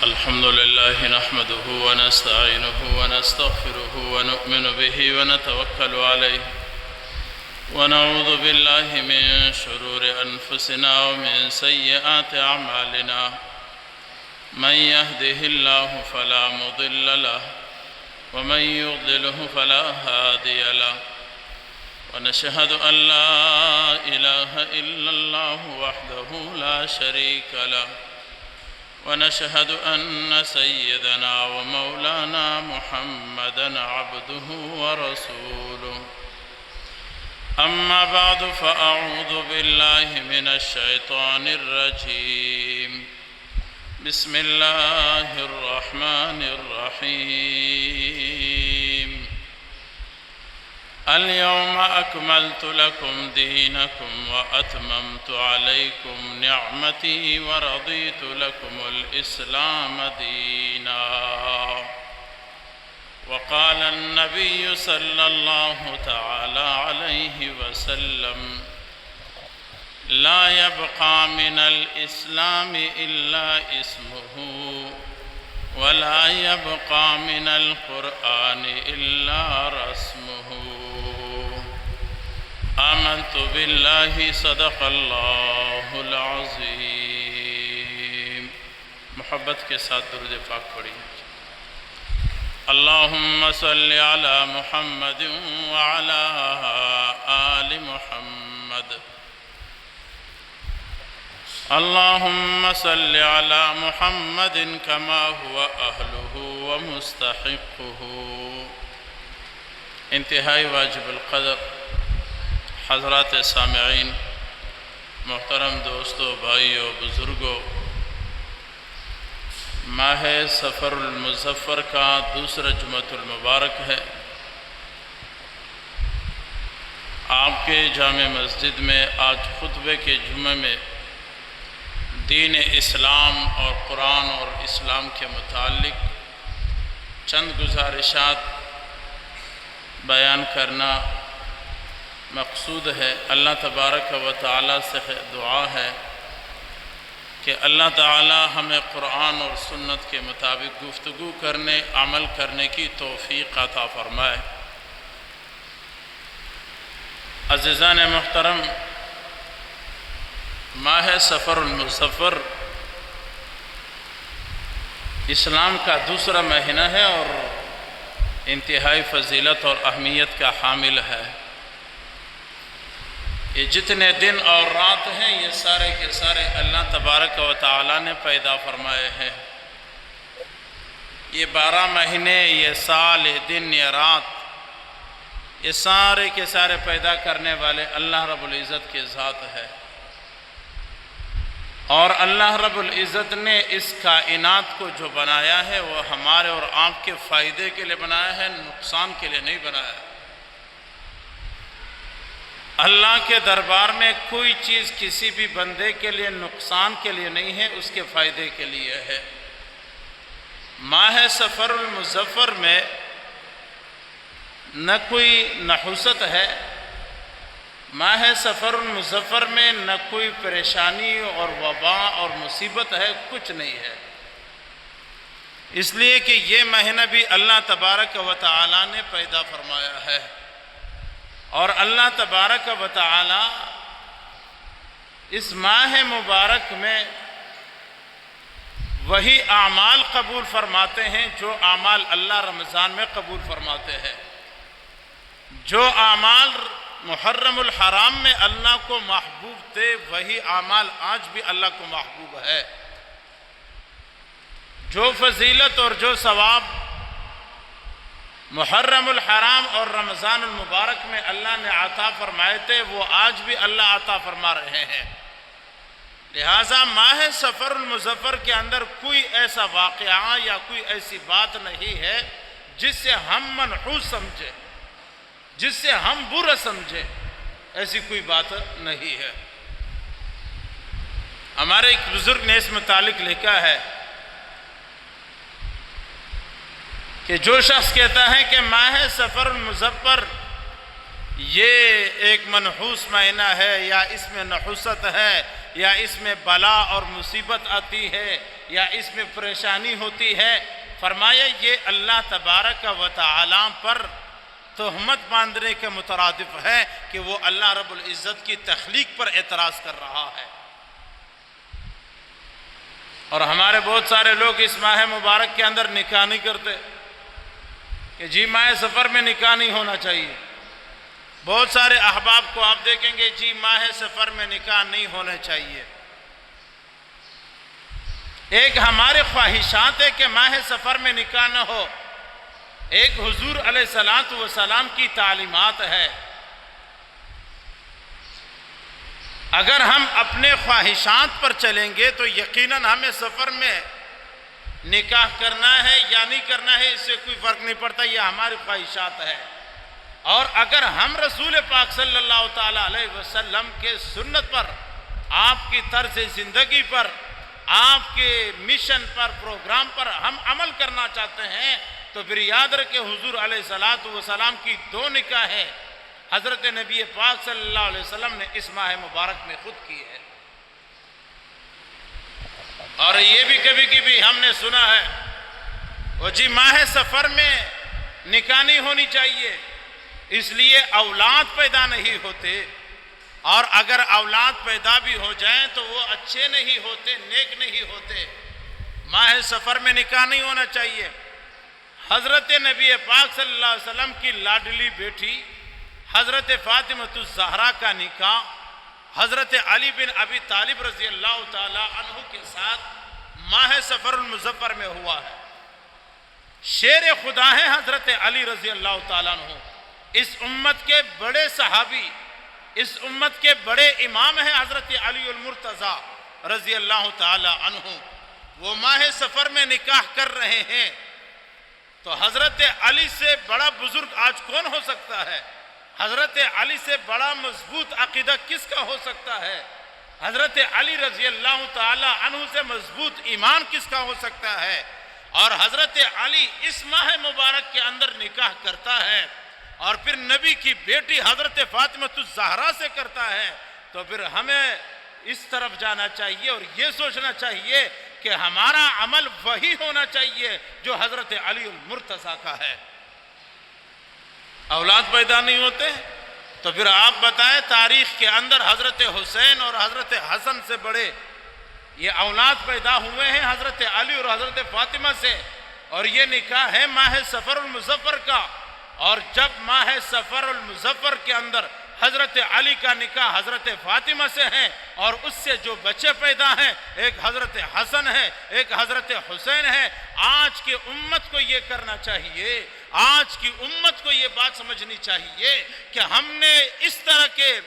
الحمد لله نحمده ونستعينه ونستغفره ونؤمن به ونتوكل عليه ونعوذ بالله من شرور أنفسنا ومن سيئات أعمالنا من يهده الله فلا مضل له ومن يضلله فلا هادي له ونشهد أن لا إله إلا الله وحده لا شريك له ونشهد أن سيدنا ومولانا محمدًا عبده ورسوله أما بعد فأعوذ بالله من الشيطان الرجيم بسم الله الرحمن الرحيم اليوم أكملت لكم دينكم وأتممت عليكم نعمتي ورضيت لكم الإسلام دينا وقال النبي صلى الله تعالى عليه وسلم لا يبقى من الإسلام إلا اسمه ولا يبقى من القرآن إلا رسمه آمنت بالله صدق اللہ العظیم۔ محبت کے ساتھ درود پاک پڑھیں۔ اللہم صلی علی محمد وعلی آل محمد۔ اللہم صلی علی محمد کما هو اہلہ ومستحقہ۔ انتہائی واجب القدر حضرات سامعین، محترم دوستو، بھائیو، بزرگو، ماہ سفر المظفر کا دوسرا جمعۃ المبارک ہے۔ آپ کے جامع مسجد میں آج خطبے کے جمعہ میں دین اسلام اور قرآن اور اسلام کے متعلق چند گزارشات بیان کرنا مقصود ہے۔ اللہ تبارک و تعالیٰ سے دعا ہے کہ اللہ تعالیٰ ہمیں قرآن اور سنت کے مطابق گفتگو کرنے، عمل کرنے کی توفیق عطا فرمائے۔ عزیزان محترم، ماہ سفر المظفر اسلام کا دوسرا مہینہ ہے اور انتہائی فضیلت اور اہمیت کا حامل ہے۔ یہ جتنے دن اور رات ہیں یہ سارے کے سارے اللہ تبارک و تعالیٰ نے پیدا فرمائے ہیں۔ یہ 12 مہینے، یہ سال، یہ دن، یہ رات، یہ سارے کے سارے پیدا کرنے والے اللہ رب العزت کی ذات ہے، اور اللہ رب العزت نے اس کائنات کو جو بنایا ہے وہ ہمارے اور آپ کے فائدے کے لیے بنایا ہے، نقصان کے لیے نہیں بنایا ہے۔ اللہ کے دربار میں کوئی چیز کسی بھی بندے کے لیے نقصان کے لیے نہیں ہے، اس کے فائدے کے لیے ہے۔ ماہ سفر المظفر میں نہ کوئی نحوست ہے، ماہ سفر المظفر میں نہ کوئی پریشانی اور وبا اور مصیبت ہے، کچھ نہیں ہے۔ اس لیے کہ یہ مہینہ بھی اللہ تبارک و تعالیٰ نے پیدا فرمایا ہے، اور اللہ تبارک و تعالی اس ماہ مبارک میں وہی اعمال قبول فرماتے ہیں جو اعمال اللہ رمضان میں قبول فرماتے ہیں۔ جو اعمال محرم الحرام میں اللہ کو محبوب تھے وہی اعمال آج بھی اللہ کو محبوب ہے۔ جو فضیلت اور جو ثواب محرم الحرام اور رمضان المبارک میں اللہ نے عطا فرمائے تھے وہ آج بھی اللہ عطا فرما رہے ہیں۔ لہٰذا ماہ سفر المظفر کے اندر کوئی ایسا واقعہ یا کوئی ایسی بات نہیں ہے جس سے ہم منحوس سمجھیں، جس سے ہم برا سمجھیں، ایسی کوئی بات نہیں ہے۔ ہمارے ایک بزرگ نے اس متعلق لکھا ہے کہ جو شخص کہتا ہے کہ ماہ سفر المظفر یہ ایک منحوس مہینہ ہے، یا اس میں نحوست ہے، یا اس میں بلا اور مصیبت آتی ہے، یا اس میں پریشانی ہوتی ہے، فرمایا یہ اللہ تبارک و تعالی پر تہمت باندھنے کے مترادف ہے کہ وہ اللہ رب العزت کی تخلیق پر اعتراض کر رہا ہے۔ اور ہمارے بہت سارے لوگ اس ماہ مبارک کے اندر نکاح نہیں کرتے کہ جی ماہ سفر میں نکاح نہیں ہونا چاہیے۔ بہت سارے احباب کو آپ دیکھیں گے جی ماہ سفر میں نکاح نہیں ہونا چاہیے۔ ایک ہمارے خواہشات ہے کہ ماہ سفر میں نکاح نہ ہو، ایک حضور علیہ السلام کی تعلیمات ہے۔ اگر ہم اپنے خواہشات پر چلیں گے تو یقیناً ہمیں سفر میں نکاح کرنا ہے یا نہیں کرنا ہے اس سے کوئی فرق نہیں پڑتا، یہ ہماری خواہشات ہے۔ اور اگر ہم رسول پاک صلی اللہ تعالیٰ علیہ وسلم کے سنت پر، آپ کی طرز زندگی پر، آپ کے مشن پر، پروگرام پر ہم عمل کرنا چاہتے ہیں تو پھر یاد رکھیں حضور علیہ السلام کی 2 نکاح ہے حضرت نبی پاک صلی اللہ علیہ وسلم نے اس ماہ مبارک میں خود کی ہے۔ اور یہ بھی کبھی کبھی ہم نے سنا ہے وہ جی ماہ سفر میں نکاح نہیں ہونی چاہیے اس لیے اولاد پیدا نہیں ہوتے، اور اگر اولاد پیدا بھی ہو جائیں تو وہ اچھے نہیں ہوتے، نیک نہیں ہوتے، ماہ سفر میں نکاح نہیں ہونا چاہیے۔ حضرت نبی پاک صلی اللہ علیہ وسلم کی لاڈلی بیٹی حضرت فاطمہ الزہرا کا نکاح حضرت علی بن ابی طالب رضی اللہ تعالی عنہ کے ساتھ ماہ سفر المظفر میں ہوا ہے۔ شیر خدا ہے حضرت علی رضی اللہ تعالیٰ عنہ، اس امت کے بڑے صحابی، اس امت کے بڑے امام ہیں حضرت علی المرتضیٰ رضی اللہ تعالی عنہ، وہ ماہ سفر میں نکاح کر رہے ہیں تو حضرت علی سے بڑا بزرگ آج کون ہو سکتا ہے؟ حضرت علی سے بڑا مضبوط عقیدہ کس کا ہو سکتا ہے؟ حضرت علی رضی اللہ تعالی عنہ سے مضبوط ایمان کس کا ہو سکتا ہے؟ اور حضرت علی اس ماہ مبارک کے اندر نکاح کرتا ہے اور پھر نبی کی بیٹی حضرت فاطمہ الزہرا سے کرتا ہے، تو پھر ہمیں اس طرف جانا چاہیے اور یہ سوچنا چاہیے کہ ہمارا عمل وہی ہونا چاہیے جو حضرت علی المرتضیٰ کا ہے۔ اولاد پیدا نہیں ہوتے تو پھر آپ بتائیں تاریخ کے اندر حضرت حسین اور حضرت حسن سے بڑے یہ اولاد پیدا ہوئے ہیں حضرت علی اور حضرت فاطمہ سے، اور یہ نکاح ہے ماہ سفر المظفر کا۔ اور جب ماہ سفر المظفر کے اندر حضرت علی کا نکاح حضرت فاطمہ سے ہے اور اس سے جو بچے پیدا ہیں ایک حضرت حسن ہے ایک حضرت حسین ہے، آج کی امت کو یہ کرنا چاہیے، آج کی امت کو یہ بات سمجھنی چاہیے کہ ہم نے اس طرح کے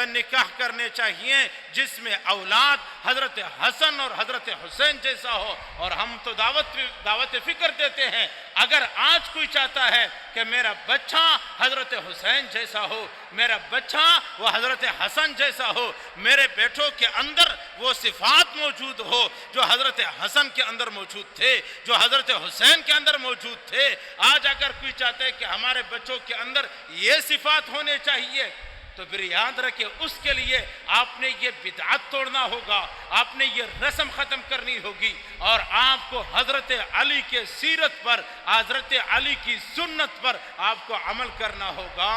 نکاح کرنے چاہیے جس میں اولاد حضرت حسن اور حضرت حسین جیسا ہو۔ اور ہم تو دعوت فکر دیتے ہیں، اگر آج کوئی چاہتا ہے کہ میرا بچہ حضرت حسین جیسا ہو، میرا بچہ وہ حضرت حسن جیسا ہو، میرے بیٹوں کے اندر وہ صفات موجود ہو جو حضرت حسن کے اندر موجود تھے، جو حضرت حسین کے اندر موجود تھے، آج اگر کوئی چاہتا ہے کہ ہمارے بچوں کے اندر یہ صفات ہونے چاہیے تو پھر یاد رکھیں اس کے لیے آپ نے یہ بدعت توڑنا ہوگا، آپ نے یہ رسم ختم کرنی ہوگی، اور آپ کو حضرت علی کے سیرت پر، حضرت علی کی سنت پر آپ کو عمل کرنا ہوگا۔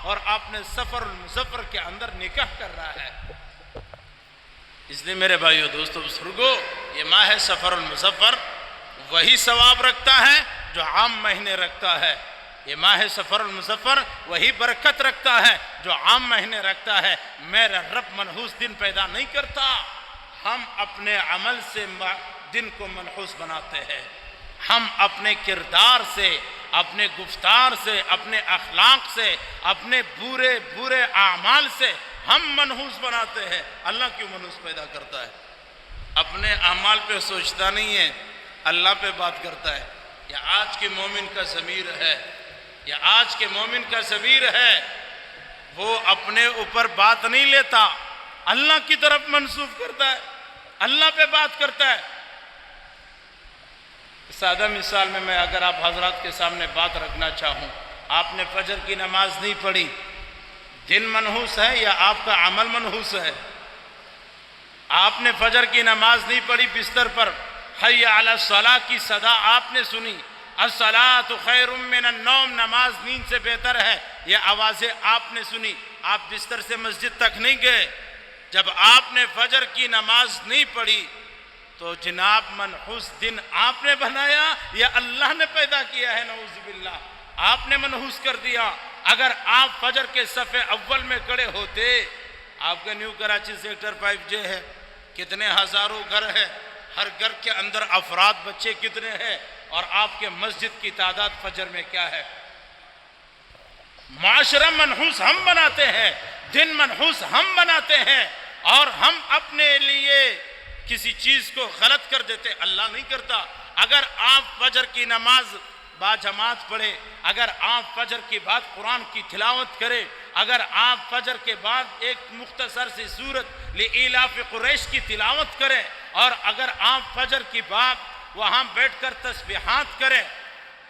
اور آپ نے سفر المظفر کے اندر نکاح کر رہا ہے، اس لیے میرے بھائیو دوستو بزرگو، یہ ماہ سفر المظفر وہی ثواب رکھتا ہے جو عام مہینے رکھتا ہے، یہ ماہ سفر المظفر وہی برکت رکھتا ہے جو عام مہینے رکھتا ہے۔ میرا رب منحوس دن پیدا نہیں کرتا، ہم اپنے عمل سے دن کو منحوس بناتے ہیں، ہم اپنے کردار سے، اپنے گفتار سے، اپنے اخلاق سے، اپنے برے اعمال سے ہم منحوس بناتے ہیں۔ اللہ کیوں منحوس پیدا کرتا ہے؟ اپنے اعمال پہ سوچتا نہیں ہے، اللہ پہ بات کرتا ہے۔ یہ آج کے مومن کا ضمیر ہے، یہ آج کے مومن کا ضمیر ہے، وہ اپنے اوپر بات نہیں لیتا، اللہ کی طرف منسوب کرتا ہے، اللہ پہ بات کرتا ہے۔ سادہ مثال میں اگر آپ حضرات کے سامنے بات رکھنا چاہوں، آپ نے فجر کی نماز نہیں پڑھی، دن منحوس ہے یا آپ کا عمل منحوس ہے؟ آپ نے فجر کی نماز نہیں پڑھی، بستر پر حی علی الصلاۃ کی صدا آپ نے سنی، الصلاۃ خیر من النوم، نماز نیند سے بہتر ہے، یہ آوازیں آپ نے سنی، آپ بستر سے مسجد تک نہیں گئے، جب آپ نے فجر کی نماز نہیں پڑھی تو جناب منحوس دن آپ نے بنایا یا اللہ نے پیدا کیا ہے؟ نعوذ باللہ، آپ نے منحوس کر دیا۔ اگر آپ فجر کے صف اول میں کھڑے ہوتے، آپ کا نیو کراچی سیکٹر 5J ہے، کتنے ہزاروں گھر ہے، ہر گھر کے اندر افراد بچے کتنے ہیں، اور آپ کے مسجد کی تعداد فجر میں کیا ہے؟ معاشرہ منحوس ہم بناتے ہیں، دن منحوس ہم بناتے ہیں، اور ہم اپنے لیے کسی چیز کو غلط کر دیتے، اللہ نہیں کرتا۔ اگر آپ فجر کی نماز باجماعت پڑھے، اگر آپ فجر کے بعد قرآن کی تلاوت کرے، اگر آپ فجر کے بعد ایک مختصر سی سورت لإلاف قریش کی تلاوت کریں، اور اگر آپ فجر کی بعد وہاں بیٹھ کر تسبیحات کریں،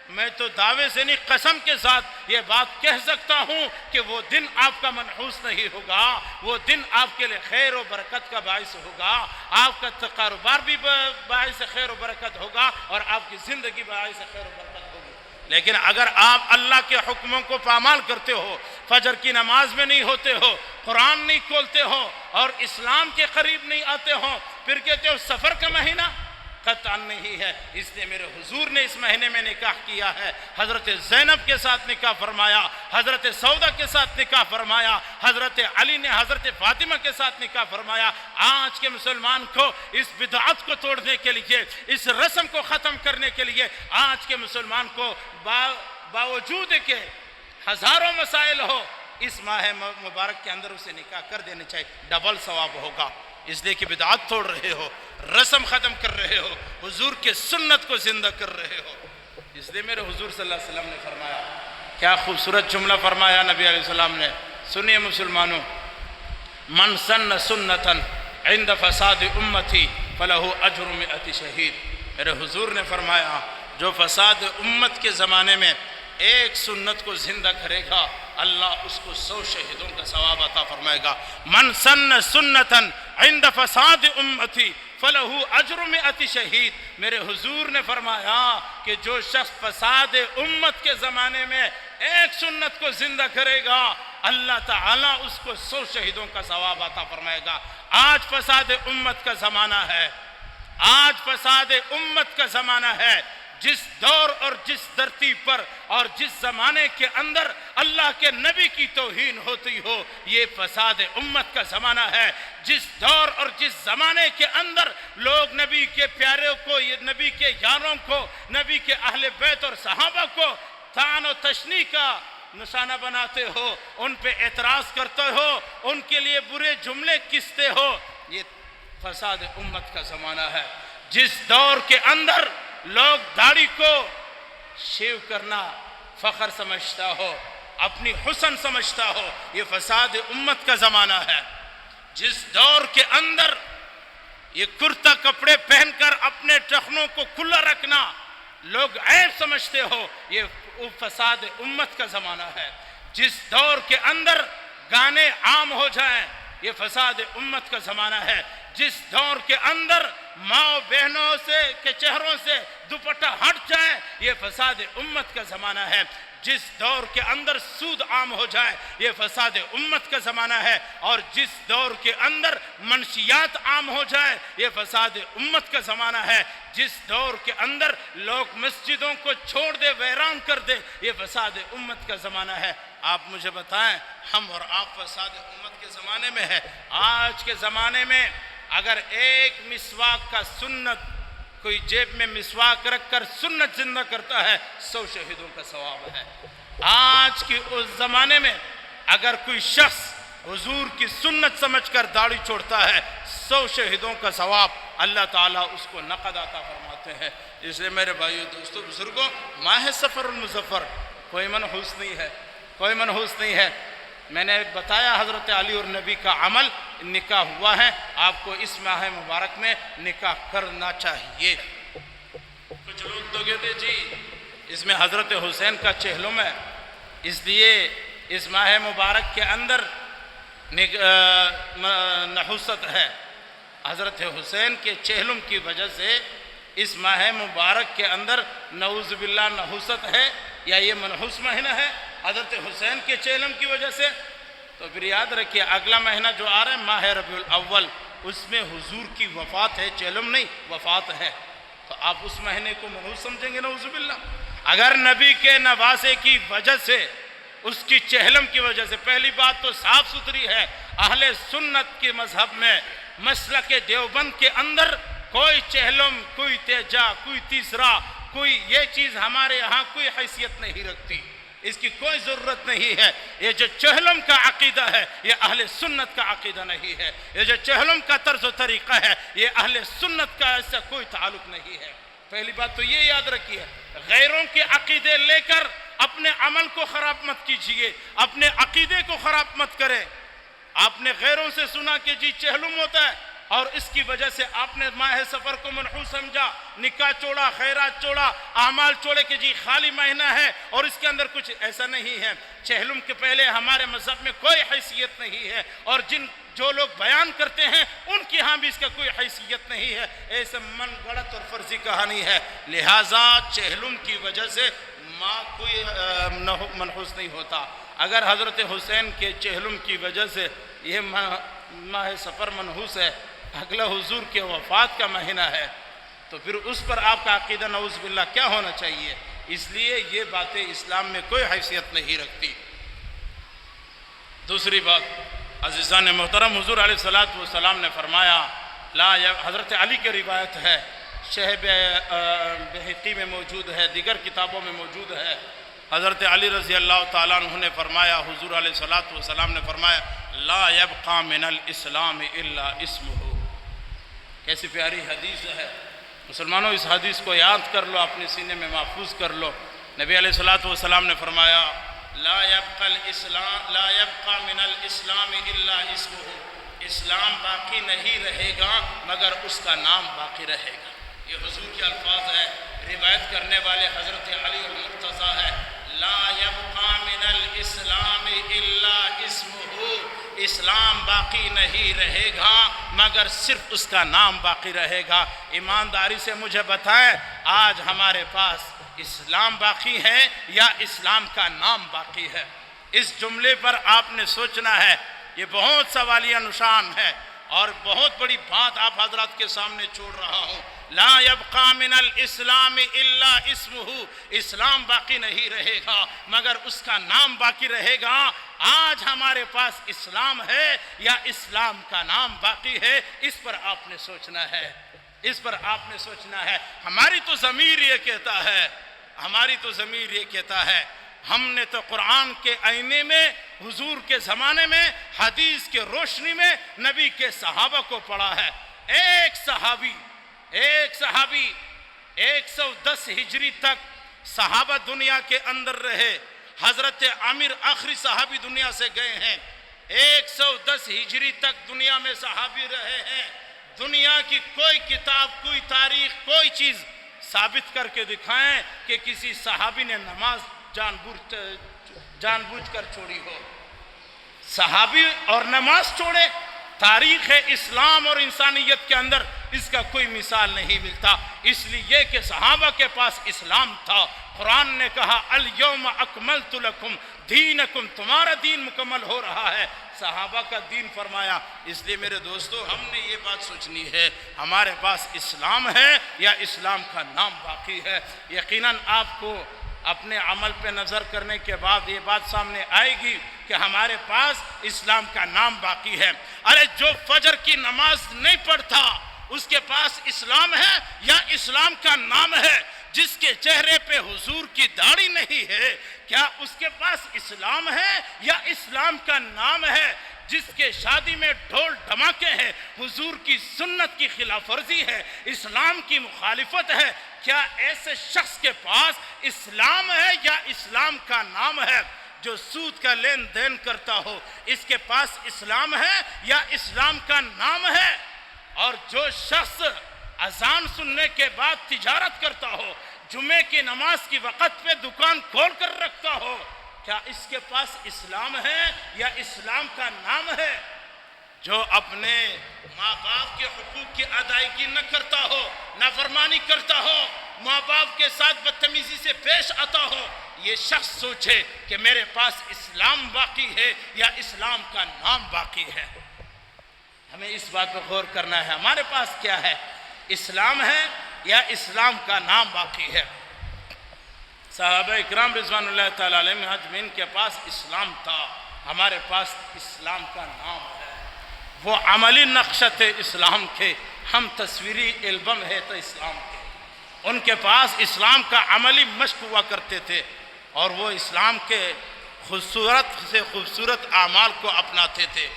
میں تو دعوے سے نہیں، قسم کے ساتھ یہ بات کہہ سکتا ہوں کہ وہ دن آپ کا منحوس نہیں ہوگا، وہ دن آپ کے لئے خیر و برکت کا باعث ہوگا، آپ کا کاروبار بھی باعث خیر و برکت ہوگا، اور آپ کی زندگی باعث خیر و برکت ہوگی۔ لیکن اگر آپ اللہ کے حکموں کو پامال کرتے ہو، فجر کی نماز میں نہیں ہوتے ہو، قرآن نہیں کھولتے ہو، اور اسلام کے قریب نہیں آتے ہو، پھر کہتے ہو سفر کا مہینہ، قطعاً نہیں ہے۔ اس لیے میرے حضور نے اس مہینے میں نکاح کیا ہے، حضرت زینب کے ساتھ نکاح فرمایا، حضرت سودا کے ساتھ نکاح فرمایا، حضرت علی نے حضرت فاطمہ کے ساتھ نکاح فرمایا۔ آج کے مسلمان کو اس بدعت کو توڑنے کے لیے، اس رسم کو ختم کرنے کے لیے، آج کے مسلمان کو باوجود کہ ہزاروں مسائل ہو، اس ماہ مبارک کے اندر اسے نکاح کر دینے چاہیے، ڈبل ثواب ہوگا، اس لیے کہ بدعت توڑ رہے ہو، رسم ختم کر رہے ہو، حضور کے سنت کو زندہ کر رہے ہو۔ اس لیے میرے حضور صلی اللہ علیہ وسلم نے فرمایا، کیا خوبصورت جملہ فرمایا نبی علیہ السلام نے، سنیے مسلمانوں، من سن سنتا عند فساد امتی فلہ اجر 100 شہید۔ میرے حضور نے فرمایا، جو فساد امت کے زمانے میں ایک سنت کو زندہ کرے گا، اللہ اس کو 100 شہیدوں کا ثواب عطا فرمائے گا۔ من سن سنتا عند فساد امتی فلہ اجر 100 شہید۔ میرے حضور نے فرمایا کہ جو شخص فساد امت کے زمانے میں ایک سنت کو زندہ کرے گا، اللہ تعالیٰ اس کو 100 شہیدوں کا ثواب عطا فرمائے گا۔ آج فساد امت کا زمانہ ہے، آج فساد امت کا زمانہ ہے۔ جس دور اور جس دھرتی پر اور جس زمانے کے اندر اللہ کے نبی کی توہین ہوتی ہو، یہ فساد امت کا زمانہ ہے۔ جس دور اور جس زمانے کے اندر لوگ نبی کے پیاروں کو، نبی کے یاروں کو، نبی کے اہل بیت اور صحابہ کو طعن و تشنیع کا نشانہ بناتے ہو، ان پہ اعتراض کرتے ہو، ان کے لیے برے جملے کستے ہو، یہ فساد امت کا زمانہ ہے۔ جس دور کے اندر لوگ داڑھی کو شیو کرنا فخر سمجھتا ہو، اپنی حسن سمجھتا ہو، یہ فساد امت کا زمانہ ہے۔ جس دور کے اندر یہ کرتا کپڑے پہن کر اپنے ٹخنوں کو کھلا رکھنا لوگ عیب سمجھتے ہو، یہ فساد امت کا زمانہ ہے۔ جس دور کے اندر گانے عام ہو جائیں، یہ فساد امت کا زمانہ ہے۔ جس دور کے اندر ماں بہنوں کے چہروں سے دوپٹہ ہٹ جائے، یہ فساد امت کا زمانہ ہے۔ جس دور کے اندر سود عام ہو جائے، یہ فساد امت کا زمانہ ہے۔ اور جس دور کے اندر منشیات عام ہو جائے، یہ فساد امت کا زمانہ ہے۔ جس دور کے اندر لوگ مسجدوں کو چھوڑ دے، ویران کر دے، یہ فساد امت کا زمانہ ہے۔ آپ مجھے بتائیں، ہم اور آپ فساد امت کے زمانے میں ہیں۔ آج کے زمانے میں اگر ایک مسواک کا سنت، کوئی جیب میں مسواک رکھ کر سنت زندہ کرتا ہے، 100 شہیدوں کا ثواب ہے۔ آج کے اس زمانے میں اگر کوئی شخص حضور کی سنت سمجھ کر داڑھی چھوڑتا ہے، 100 شہیدوں کا ثواب اللہ تعالیٰ اس کو نقد عطا فرماتے ہیں۔ اس لیے میرے بھائیو، دوستو، بزرگوں، ماہ سفر المظفر کوئی منحوس نہیں ہے، کوئی منحوس نہیں ہے۔ میں نے بتایا حضرت علی اور نبی کا عمل، نکاح ہوا ہے، آپ کو اس ماہ مبارک میں نکاح کرنا چاہیے۔ کچھ لوگ تو کہتے جی اس میں حضرت حسین کا چہلم ہے، اس لیے اس ماہ مبارک کے اندر نحوست ہے، حضرت حسین کے چہلم کی وجہ سے اس ماہ مبارک کے اندر نعوذ باللہ نحوست ہے یا یہ منحوس مہینہ ہے حضرت حسین کے چہلم کی وجہ سے، تو پھر یاد رکھیے اگلا مہینہ جو آ رہا ہے ماہ ربیع الاول، اس میں حضور کی وفات ہے، چہلم نہیں وفات ہے، تو آپ اس مہینے کو منحوس سمجھیں گے نعوذ باللہ؟ اگر نبی کے نواسے کی وجہ سے، اس کی چہلم کی وجہ سے، پہلی بات تو صاف ستھری ہے، اہل سنت کے مذہب میں مسلک دیوبند کے اندر کوئی چہلم، کوئی تیجا، کوئی تیسرا، کوئی یہ چیز ہمارے یہاں کوئی حیثیت نہیں رکھتی، اس کی کوئی ضرورت نہیں ہے۔ یہ جو چہلم کا عقیدہ ہے یہ اہل سنت کا عقیدہ نہیں ہے، یہ جو چہلم کا طرز و طریقہ ہے یہ اہل سنت کا اس سے کوئی تعلق نہیں ہے۔ پہلی بات تو یہ یاد رکھیے، غیروں کے عقیدے لے کر اپنے عمل کو خراب مت کیجیے، اپنے عقیدے کو خراب مت کریں۔ آپ نے غیروں سے سنا کہ جی چہلم ہوتا ہے اور اس کی وجہ سے آپ نے ماہ سفر کو منحوس سمجھا، نکاح چھوڑا، خیرات چھوڑا، اعمال چھوڑے کہ جی خالی مہینہ ہے اور اس کے اندر کچھ ایسا نہیں ہے۔ چہلم کے پہلے ہمارے مذہب میں کوئی حیثیت نہیں ہے، اور جو لوگ بیان کرتے ہیں ان کی ہاں بھی اس کا کوئی حیثیت نہیں ہے، ایسا من گڑت اور فرضی کہانی ہے۔ لہٰذا چہلم کی وجہ سے کوئی منحوس نہیں ہوتا۔ اگر حضرت حسین کے چہلم کی وجہ سے یہ ماہ سفر منحوس ہے، اگلا حضور کے وفات کا مہینہ ہے، تو پھر اس پر آپ کا عقیدہ نعوذ باللہ کیا ہونا چاہیے؟ اس لیے یہ باتیں اسلام میں کوئی حیثیت نہیں رکھتی۔ دوسری بات، عزیزان محترم، حضور علیہ الصلوۃ نے فرمایا، حضرت علی کی روایت ہے، شہ بہقی میں موجود ہے، دیگر کتابوں میں موجود ہے، حضرت علی رضی اللہ تعالیٰ عنہ نے فرمایا، حضور علیہ الصلوۃ نے فرمایا، لا يبقى من الاسلام الا اسمہ۔ کیسی پیاری حدیث ہے مسلمانوں، اس حدیث کو یاد کر لو، اپنے سینے میں محفوظ کر لو۔ نبی علیہ الصلوۃ نے فرمایا، لا يبقى من الاسلام الا اسمہ، اسلام باقی نہیں رہے گا مگر اس کا نام باقی رہے گا۔ یہ حضور کے الفاظ ہے، روایت کرنے والے حضرت علی المرتضیٰ ہے۔ لا يبقى من الاسلام الا اسمہ، اسلام باقی نہیں رہے گا مگر صرف اس کا نام باقی رہے گا۔ ایمانداری سے مجھے بتائیں، آج ہمارے پاس اسلام باقی ہے یا اسلام کا نام باقی ہے؟ اس جملے پر آپ نے سوچنا ہے، یہ بہت سوالیہ نشان ہے اور بہت بڑی بات آپ حضرات کے سامنے چھوڑ رہا ہوں۔ لا يبقى من الاسلام الا اسمہ، اسلام باقی نہیں رہے گا مگر اس کا نام باقی رہے گا۔ آج ہمارے پاس اسلام ہے یا اسلام کا نام باقی ہے؟ اس پر آپ نے سوچنا ہے، اس پر آپ نے سوچنا ہے۔ ہماری تو ضمیر یہ کہتا ہے، ہماری تو ضمیر یہ کہتا ہے، ہم نے تو قرآن کے آئینے میں، حضور کے زمانے میں، حدیث کے روشنی میں نبی کے صحابہ کو پڑھا ہے۔ ایک صحابی 110 ہجری تک صحابہ دنیا کے اندر رہے، حضرت عامر آخری صحابی دنیا سے گئے ہیں، 110 ہجری تک دنیا میں صحابی رہے ہیں۔ دنیا کی کوئی کتاب، کوئی تاریخ، کوئی چیز ثابت کر کے دکھائیں کہ کسی صحابی نے نماز جان بوجھ کر چھوڑی ہو۔ صحابی اور نماز چھوڑے، تاریخ اسلام اور انسانیت کے اندر اس کا کوئی مثال نہیں ملتا۔ اس لیے کہ صحابہ کے پاس اسلام تھا۔ قرآن نے کہا، الیوم اکملت لکم دینکم، تمہارا دین مکمل ہو رہا ہے، صحابہ کا دین فرمایا۔ اس لیے میرے دوستو، ہم نے یہ بات سوچنی ہے، ہمارے پاس اسلام ہے یا اسلام کا نام باقی ہے؟ یقیناً آپ کو اپنے عمل پہ نظر کرنے کے بعد یہ بات سامنے آئے گی کہ ہمارے پاس اسلام کا نام باقی ہے۔ ارے جو فجر کی نماز نہیں پڑھتا اس کے پاس اسلام ہے یا اسلام کا نام ہے؟ جس کے چہرے پہ حضور کی داڑھی نہیں ہے، کیا اس کے پاس اسلام ہے یا اسلام کا نام ہے؟ جس کے شادی میں ڈھول دھماکے ہیں، حضور کی سنت کی خلاف ورزی ہے، اسلام کی مخالفت ہے، کیا ایسے شخص کے پاس اسلام ہے یا اسلام کا نام ہے؟ جو سود کا لین دین کرتا ہو، اس کے پاس اسلام ہے یا اسلام کا نام ہے؟ اور جو شخص اذان سننے کے بعد تجارت کرتا ہو، جمعے کی نماز کی وقت پہ دکان کھول کر رکھتا ہو، کیا اس کے پاس اسلام ہے یا اسلام کا نام ہے؟ جو اپنے ماں باپ کے حقوق کی ادائیگی نہ کرتا ہو، نافرمانی کرتا ہو، ماں باپ کے ساتھ بدتمیزی سے پیش آتا ہو، یہ شخص سوچے کہ میرے پاس اسلام باقی ہے یا اسلام کا نام باقی ہے۔ ہمیں اس بات پر غور کرنا ہے، ہمارے پاس کیا ہے؟ اسلام ہے یا اسلام کا نام باقی ہے؟ صحابہ اکرام رضوان اللہ تعالیٰ علیہ اجمعین کے پاس اسلام تھا، ہمارے پاس اسلام کا نام ہے۔ وہ عملی نقشہ تھے اسلام کے، ہم تصویری البم ہے تو اسلام کے۔ ان کے پاس اسلام کا عملی مشق ہوا کرتے تھے اور وہ اسلام کے خوبصورت سے خوبصورت اعمال کو اپناتے تھے۔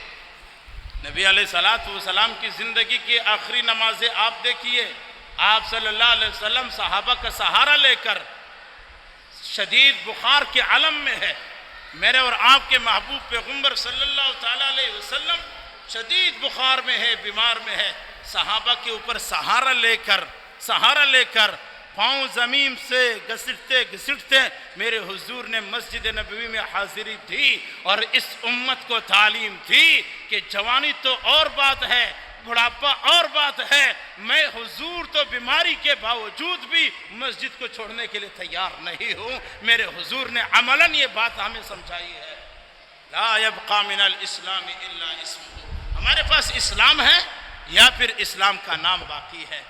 نبی علیہ السلام کی زندگی کی آخری نمازیں آپ دیکھیے، آپ صلی اللہ علیہ وسلم صحابہ کا سہارا لے کر شدید بخار کے عالم میں ہے۔ میرے اور آپ کے محبوب پیغمبر صلی اللہ تعالیٰ علیہ وسلم شدید بخار میں ہے، بیمار میں ہے، صحابہ کے اوپر سہارا لے کر پاؤں زمین سے گھسٹتے میرے حضور نے مسجد نبوی میں حاضری دی اور اس امت کو تعلیم دی کہ جوانی تو اور بات ہے، بڑھاپا اور بات ہے، میں حضور تو بیماری کے باوجود بھی مسجد کو چھوڑنے کے لیے تیار نہیں ہوں۔ میرے حضور نے عملاً یہ بات ہمیں سمجھائی ہے، لا یبقى من الاسلام الا اسمہ۔ ہمارے پاس اسلام ہے یا پھر اسلام کا نام باقی ہے؟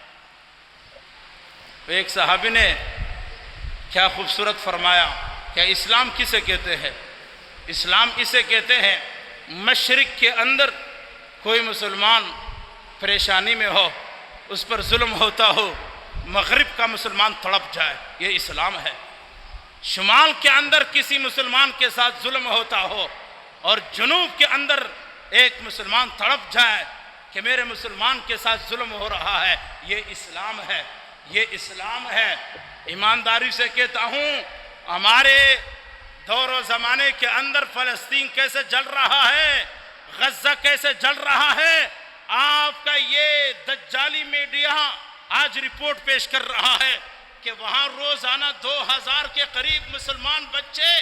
ایک صحابی نے کیا خوبصورت فرمایا کہ اسلام کسے کہتے ہیں؟ اسلام اسے کہتے ہیں مشرق کے اندر کوئی مسلمان پریشانی میں ہو، اس پر ظلم ہوتا ہو، مغرب کا مسلمان تڑپ جائے، یہ اسلام ہے۔ شمال کے اندر کسی مسلمان کے ساتھ ظلم ہوتا ہو اور جنوب کے اندر ایک مسلمان تڑپ جائے کہ میرے مسلمان کے ساتھ ظلم ہو رہا ہے، یہ اسلام ہے، یہ اسلام ہے۔ ایمانداری سے کہتا ہوں، ہمارے دور و زمانے کے اندر فلسطین کیسے جل رہا ہے، غزہ کیسے جل رہا ہے، آپ کا یہ دجالی میڈیا آج رپورٹ پیش کر رہا ہے کہ وہاں روزانہ 2000 کے قریب مسلمان بچے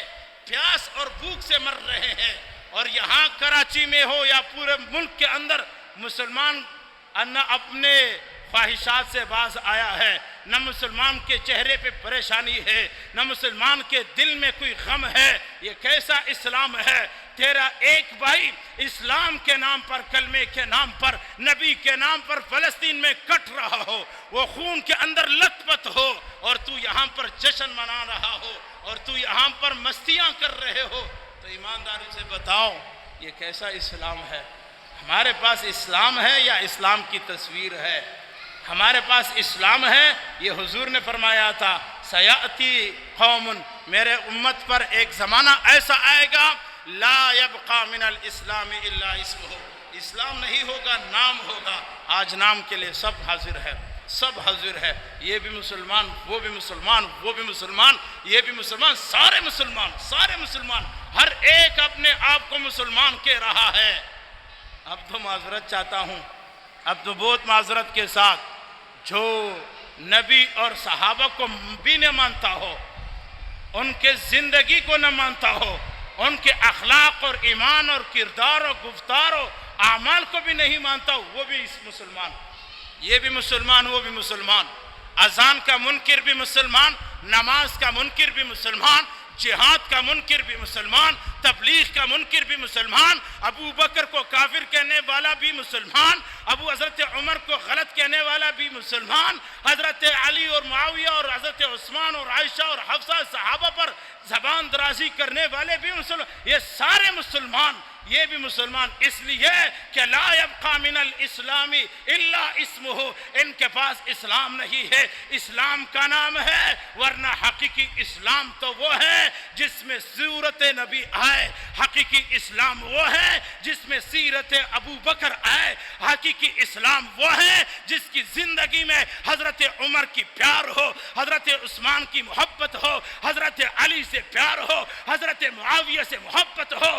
پیاس اور بھوک سے مر رہے ہیں، اور یہاں کراچی میں ہو یا پورے ملک کے اندر مسلمان نہ اپنے خواہشات سے باز آیا ہے، نہ مسلمان کے چہرے پہ پریشانی ہے، نہ مسلمان کے دل میں کوئی غم ہے۔ یہ کیسا اسلام ہے؟ تیرا ایک بھائی اسلام کے نام پر، کلمے کے نام پر، نبی کے نام پر فلسطین میں کٹ رہا ہو، وہ خون کے اندر لت پت ہو، اور تو یہاں پر جشن منا رہا ہو اور تو یہاں پر مستیاں کر رہے ہو، تو ایمانداری سے بتاؤ یہ کیسا اسلام ہے؟ ہمارے پاس اسلام ہے یا اسلام کی تصویر ہے؟ ہمارے پاس اسلام ہے، یہ حضور نے فرمایا تھا سیاتی قوم، میرے امت پر ایک زمانہ ایسا آئے گا لا یبقى من الاسلام الا اسمہ، اسلام نہیں ہوگا، نام ہوگا۔ آج نام کے لیے سب حاضر ہے، سب حاضر ہے، یہ بھی مسلمان، وہ بھی مسلمان، وہ بھی مسلمان، یہ بھی مسلمان، سارے مسلمان، ہر ایک اپنے آپ کو مسلمان کہہ رہا ہے۔ اب تو معذرت چاہتا ہوں، اب تو بہت معذرت کے ساتھ، جو نبی اور صحابہ کو بھی نہ مانتا ہو، ان کے زندگی کو نہ مانتا ہو، ان کے اخلاق اور ایمان اور کردار اور گفتار اور اعمال کو بھی نہیں مانتا، وہ بھی مسلمان، یہ بھی مسلمان، وہ بھی مسلمان، اذان کا منکر بھی مسلمان، نماز کا منکر بھی مسلمان، جہاد کا منکر بھی مسلمان، تبلیغ کا منکر بھی مسلمان، ابو بکر کو کافر کہنے والا بھی مسلمان، حضرت عمر کو غلط کہنے والا بھی مسلمان، حضرت علی اور معاویہ اور حضرت عثمان اور عائشہ اور حفصہ صحابہ پر زبان درازی کرنے والے بھی مسلمان، یہ سارے مسلمان، یہ بھی مسلمان، اس لیے کہ لا یبقى من الاسلام الا اسمہ، ان کے پاس اسلام نہیں ہے، اسلام کا نام ہے، ورنہ حقیقی اسلام تو وہ ہے جس میں صورت نبی آئے، حقیقی اسلام وہ ہے جس میں سیرت ابو بکر آئے، حقیقی اسلام وہ ہے جس کی زندگی میں حضرت عمر کی پیار ہو، حضرت عثمان کی محبت ہو، حضرت علی سے پیار ہو، حضرت معاویہ سے محبت ہو،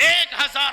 1000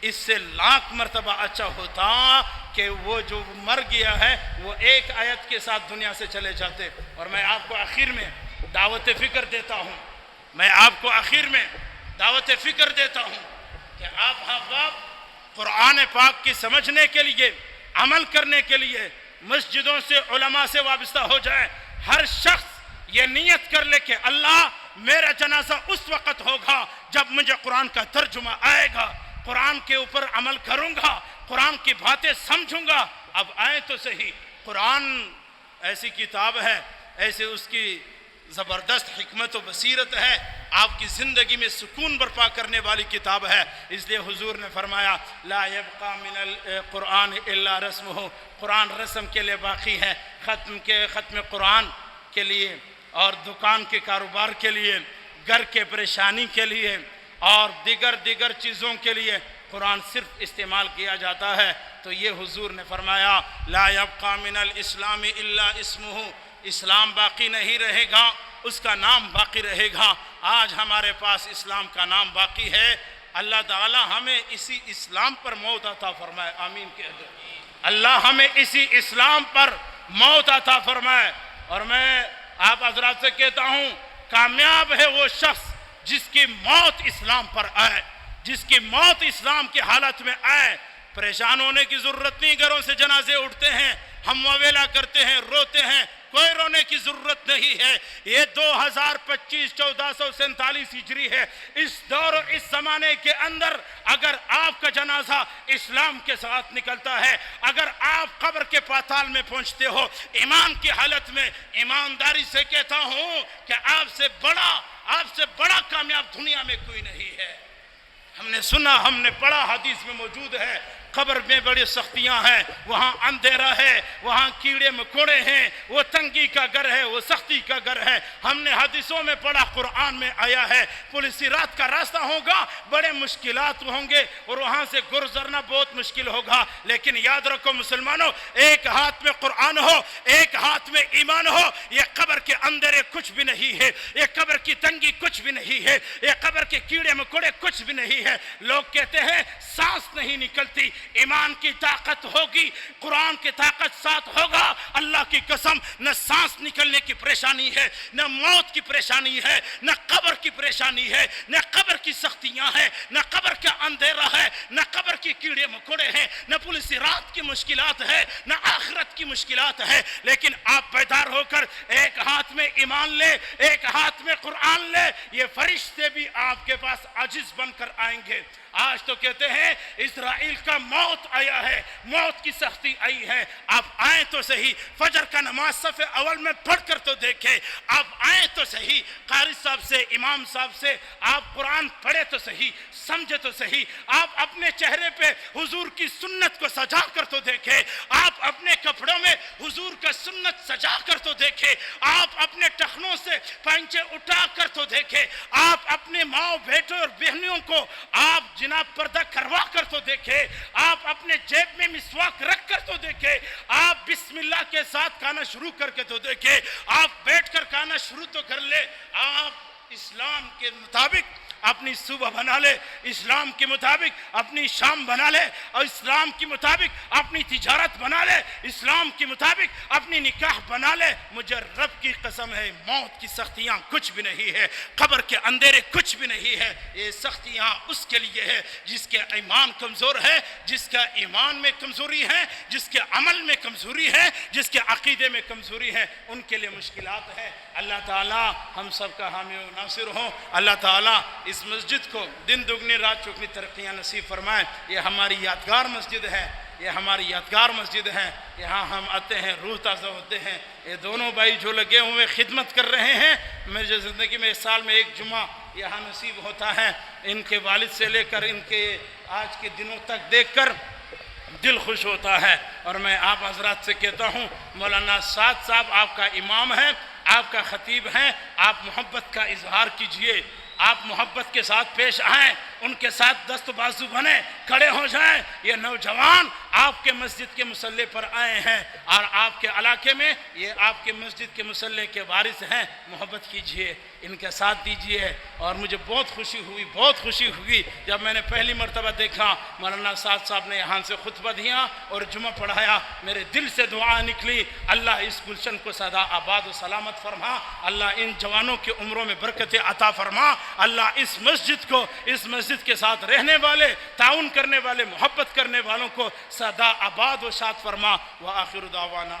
اس سے لاکھ مرتبہ اچھا ہوتا کہ وہ جو مر گیا ہے وہ ایک آیت کے ساتھ دنیا سے چلے جاتے۔ اور میں آپ کو آخر میں دعوت فکر دیتا ہوں، میں آپ کو آخر میں دعوت فکر دیتا ہوں کہ آپ احباب قرآن پاک کی سمجھنے کے لیے، عمل کرنے کے لیے مسجدوں سے، علماء سے وابستہ ہو جائیں۔ ہر شخص یہ نیت کر لے کہ اللہ میرا جنازہ اس وقت ہوگا جب مجھے قرآن کا ترجمہ آئے گا، قرآن کے اوپر عمل کروں گا، قرآن کی باتیں سمجھوں گا۔ اب آئیں تو صحیح، قرآن ایسی کتاب ہے، ایسے اس کی زبردست حکمت و بصیرت ہے، آپ کی زندگی میں سکون برپا کرنے والی کتاب ہے۔ اس لیے حضور نے فرمایا لا یبقى من القرآن الا رسمہ، قرآن رسم کے لیے باقی ہے، ختم قرآن کے لیے اور دکان کے کاروبار کے لیے، گھر کے پریشانی کے لیے اور دیگر چیزوں کے لیے قرآن صرف استعمال کیا جاتا ہے۔ تو یہ حضور نے فرمایا لا یبقى من الاسلام الا اسمہ، اسلام باقی نہیں رہے گا، اس کا نام باقی رہے گا۔ آج ہمارے پاس اسلام کا نام باقی ہے، اللہ تعالی ہمیں اسی اسلام پر موت عطا فرمائے، آمین کہہ دو۔ اللہ ہمیں اسی اسلام پر موت عطا فرمائے۔ اور میں آپ حضرات سے کہتا ہوں کامیاب ہے وہ شخص جس کی موت اسلام پر آئے، جس کی موت اسلام کی حالت میں آئے۔ پریشان ہونے کی ضرورت نہیں، گھروں سے جنازے اٹھتے ہیں، ہم وویلا کرتے ہیں، روتے ہیں، کوئی رونے کی ضرورت نہیں ہے۔ یہ 2025 1447 ہجری ہے۔ اس دور و اس زمانے کے اندر اگر آپ کا جنازہ اسلام کے ساتھ نکلتا ہے، اگر آپ قبر کے پاتال میں پہنچتے ہو ایمان کی حالت میں، ایمانداری سے کہتا ہوں کہ آپ سے بڑا کامیاب دنیا میں کوئی نہیں ہے۔ ہم نے سنا، ہم نے پڑھا، حدیث میں موجود ہے، قبر میں بڑی سختیاں ہیں، وہاں اندھیرا ہے، وہاں کیڑے مکوڑے ہیں، وہ تنگی کا گھر ہے، وہ سختی کا گھر ہے۔ ہم نے حدیثوں میں پڑھا، قرآن میں آیا ہے، پولیس رات کا راستہ ہوگا، بڑے مشکلات ہوں گے اور وہاں سے گزرنا بہت مشکل ہوگا۔ لیکن یاد رکھو مسلمانوں، ایک ہاتھ میں قرآن ہو، ایک ہاتھ میں ایمان ہو، یہ قبر کے اندھیرے کچھ بھی نہیں ہے، یہ قبر کی تنگی کچھ بھی نہیں ہے، یہ قبر کے کیڑے مکوڑے کچھ بھی نہیں ہے۔ لوگ کہتے ہیں سانس نہیں نکلتی، ایمان کی طاقت ہوگی، قرآن کی طاقت ساتھ ہوگا، اللہ کی قسم نہ سانس نکلنے کی پریشانی ہے، نہ موت کی پریشانی ہے، نہ قبر کی پریشانی ہے، نہ قبر کی سختیاں ہیں، نہ قبر کا اندھیرا ہے، نہ قبر کے کیڑے مکوڑے ہیں، نہ پولیس رات کی مشکلات ہے، نہ آخرت کی مشکلات ہے۔ لیکن آپ بیدار ہو کر ایک ہاتھ میں ایمان لے، ایک ہاتھ میں قرآن لے، یہ فرشتے بھی آپ کے پاس عاجز بن کر آئیں گے۔ آج تو کہتے ہیں اسرائیل کا موت آیا ہے، موت کی سختی آئی ہے۔ آپ آئیں تو صحیح، فجر کا نماز صف اول میں پڑھ کر تو دیکھیں، آپ آئیں تو صحیح، قاری صاحب سے، امام صاحب سے آپ قرآن پڑھے تو صحیح، سمجھے تو صحیح، آپ اپنے چہرے پہ حضور کی سنت کو سجا کر تو دیکھیں، آپ اپنے کپڑوں میں حضور کا سنت سجا کر تو دیکھیں، آپ اپنے ٹخنوں سے پنچے اٹھا کر تو دیکھیں، آپ اپنے ماؤں بیٹوں اور بہنوں کو آپ جناب پردہ کروا کر تو دیکھیں، آپ اپنے جیب میں مسواک رکھ کر تو دیکھیں، آپ بسم اللہ کے ساتھ کھانا شروع کر کے تو دیکھیں، آپ بیٹھ کر کھانا شروع تو کر لے، آپ اسلام کے مطابق اپنی صبح بنا لے، اسلام کے مطابق اپنی شام بنا لے، اور اسلام کے مطابق اپنی تجارت بنا لے، اسلام کے مطابق اپنی نکاح بنا لے۔ مجھے رب کی قسم ہے موت کی سختیاں کچھ بھی نہیں ہے، قبر کے اندھیرے کچھ بھی نہیں ہے۔ یہ سختیاں اس کے لیے ہے جس کے ایمان کمزور ہے، جس کا ایمان میں کمزوری ہے، جس کے عمل میں کمزوری ہے، جس کے عقیدے میں کمزوری ہے، ان کے لیے مشکلات ہے۔ اللہ تعالی ہم سب کا حامی و ناصر ہو۔ اللہ تعالی اس مسجد کو دن دگنی رات چگنی ترقیاں نصیب فرمائے۔ یہ ہماری یادگار مسجد ہے، یہ ہماری یادگار مسجد ہے، یہاں ہم آتے ہیں، روح تازہ ہوتے ہیں۔ یہ دونوں بھائی جو لگے ہوئے خدمت کر رہے ہیں، میری زندگی میں سال میں ایک جمعہ یہاں نصیب ہوتا ہے۔ ان کے والد سے لے کر ان کے آج کے دنوں تک دیکھ کر دل خوش ہوتا ہے۔ اور میں آپ حضرات سے کہتا ہوں مولانا سعد صاحب آپ کا امام ہے، آپ کا خطیب ہیں، آپ محبت کا اظہار کیجئے، آپ محبت کے ساتھ پیش آئیں، ان کے ساتھ دست بازو بنے، کھڑے ہو جائیں۔ یہ نوجوان آپ کے مسجد کے مصلی پر آئے ہیں اور آپ کے علاقے میں یہ آپ کے مسجد کے مصلی کے وارث ہیں، محبت کیجئے۔ ان کا ساتھ دیجیے۔ اور مجھے بہت خوشی ہوئی جب میں نے پہلی مرتبہ دیکھا مولانا سعد صاحب نے یہاں سے خطبہ دیا اور جمعہ پڑھایا، میرے دل سے دعا نکلی، اللہ اس گلشن کو سدا آباد و سلامت فرما، اللہ ان جوانوں کی عمروں میں برکت عطا فرما، اللہ اس مسجد کے ساتھ رہنے والے، تعاون کرنے والے، محبت کرنے والوں کو سدا آباد و شاد فرما۔ وآخر دعوانا